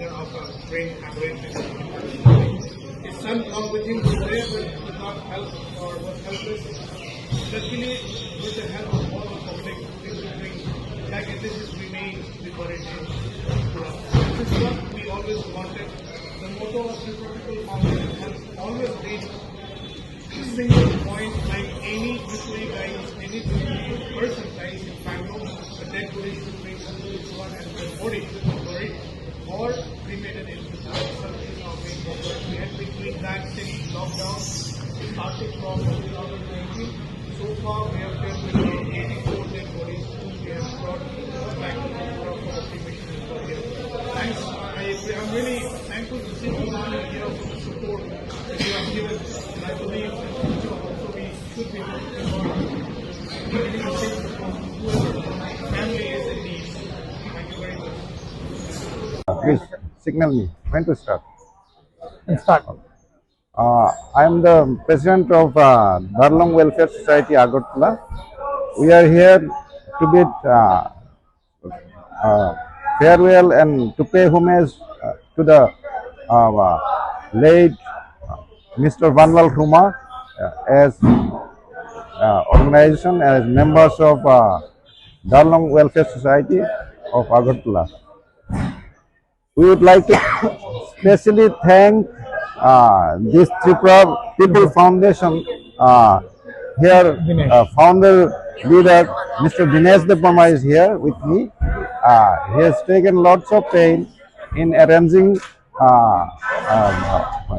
teacher of a brain hemorrhage. His son along with him was there but could not help or was helpless. Luckily, with the help of all the public, we will bring back and this is remain the buried in Tripura. This is what we always wanted. The motto of the People Foundation has always been single point, like any Tripuri guys, any Tripuri person guys in Bangalore, the dead body should bring to Tripura and the body buried or cremated in Tripura. Something of main purpose. We have been doing that since lockdown, starting from 2019. So far, we have done with 84 dead bodies. We have brought back to Tripura for cremation and burial. Thanks. I'm really thankful to see all of you here for the support that you have given. I believe in the future also we should be working on giving assistance from whoever family is in need. Thank you very much. Please signal me when to start. And start. I am the president of Darlong Welfare Society, Agartala. We are here to bid farewell and to pay homage to the late Mr.Vn as organization, as members of Darlong Welfare Society of Agartala. We would like to especially thank this Tripura People Foundation, here founder leader Mr.Vn is here with me. He has taken lots of pain in arranging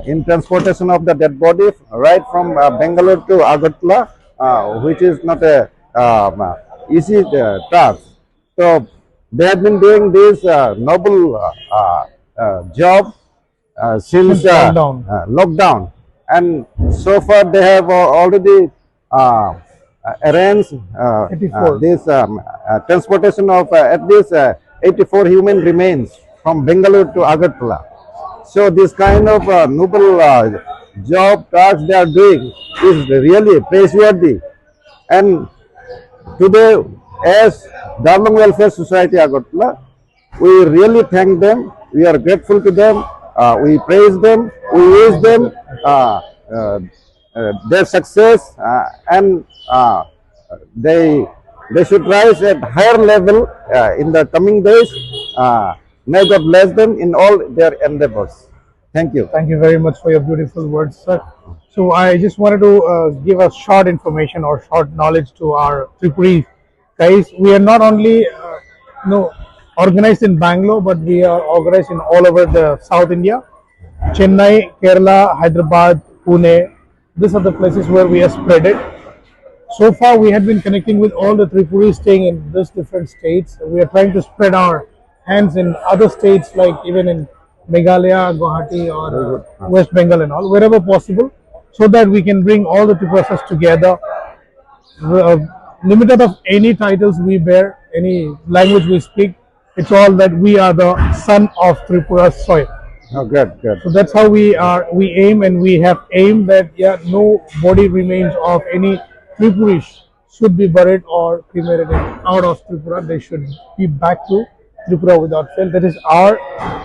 in transportation of the dead body right from Bangalore to Agartala, which is not a easy task. So they have been doing this noble job since lockdown, and so far they have already arranged this transportation of at least 84 human remains from Bangalore to Agartala. So this kind of noble job task they are doing is really praiseworthy. And today, as Darlong Welfare Society Agartala, we really thank them. We are grateful to them. We praise them. We wish them their success, and they should rise at higher level in the coming days. May God bless them in all their endeavors. Thank you. Thank you very much for your beautiful words, sir. So I just wanted to give a short information or short knowledge to our Tripuri guys. We are not only organized in Bangalore, but we are organized in all over the South India. Chennai, Kerala, Hyderabad, Pune. These are the places where we are spread it. So far, we have been connecting with all the Tripuris staying in these different states. We are trying to spread our hands in other states, like even in Meghalaya, Guwahati, or West Bengal and all, wherever possible, so that we can bring all the Tripuras together. Limited of any titles we bear, any language we speak, it's all that we are the son of Tripura's soil. Oh, good. So that's how we aim, and we have aimed that no body remains of any Tripurish should be buried or cremated out of Tripura. They should be back to Tripura without fail. That is our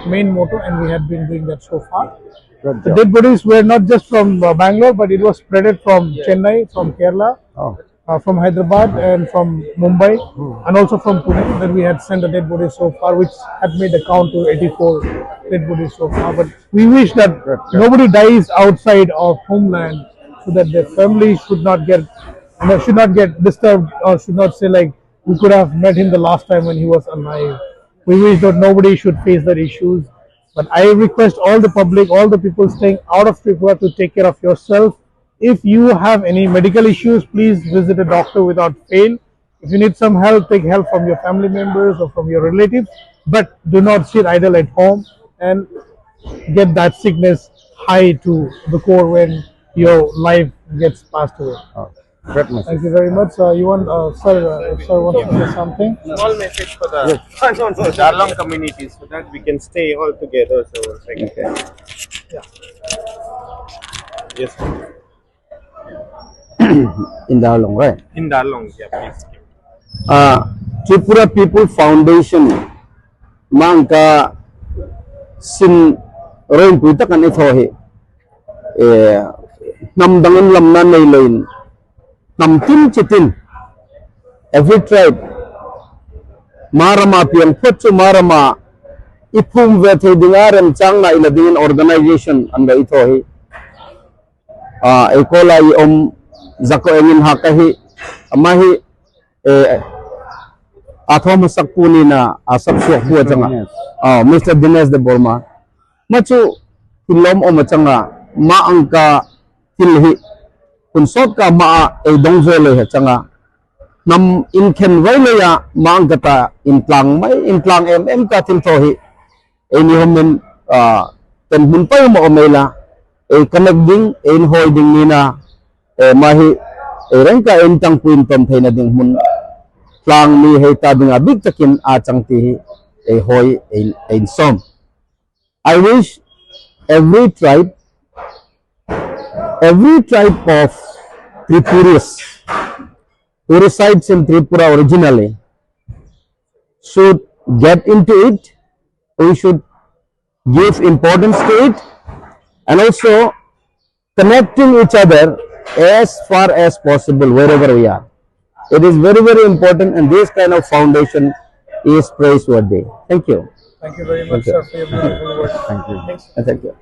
main motto, and we have been doing that so far. The dead bodies were not just from Bangalore, but it was spreaded from Chennai, from Kerala, from Hyderabad, and from Mumbai, and also from Pune. That we had sent the dead bodies so far, which had made the count to 84 dead bodies so far. But we wish that nobody dies outside of homeland, so that their family should not get disturbed, or should not say like, we could have met him the last time when he was alive. We wish that nobody should face that issues. But I request all the public, all the people staying out of Tripura to take care of yourself. If you have any medical issues, please visit a doctor without fail. If you need some help, take help from your family members or from your relatives. But do not sit idle at home and get that sickness high to the core when your life gets passed away. Thank you very much. You want, sir wants to say something? Small message for the Darlong community, so that we can stay all together. So, okay. Yeah. Yes. In Darlong, right? In Darlong, yeah, please. Tripura People Foundation, Mangka sin roin puita kan ito hi namdangin lamna nailoin namtin chitin every tribe marama piang potsu marama ipum vethe dingaram changna iladin organization anda ito hi ekola i zako engin hakahi amahi athom sakpuni na asapsuak buat changa Mr.Vn de Burma machu tilom machanga ma angka tilhi kunsot ka ma dongzole ha changa nam inken ya ma angkata intlang ka tiltohi ni homen ten hunpay mo omela connecting holding nina mahi rengka entang puintom thena ding mun tlang ni heta dinga big takin achang ti hoy som. I wish every tribe of Tripuris who resides in Tripura originally should get into it. We should give importance to it, and also connecting each other as far as possible wherever we are. It is very, very important, and this kind of foundation is praiseworthy. Thank you. Thank you very much, sir, for your beautiful words. Thank you. Thank you.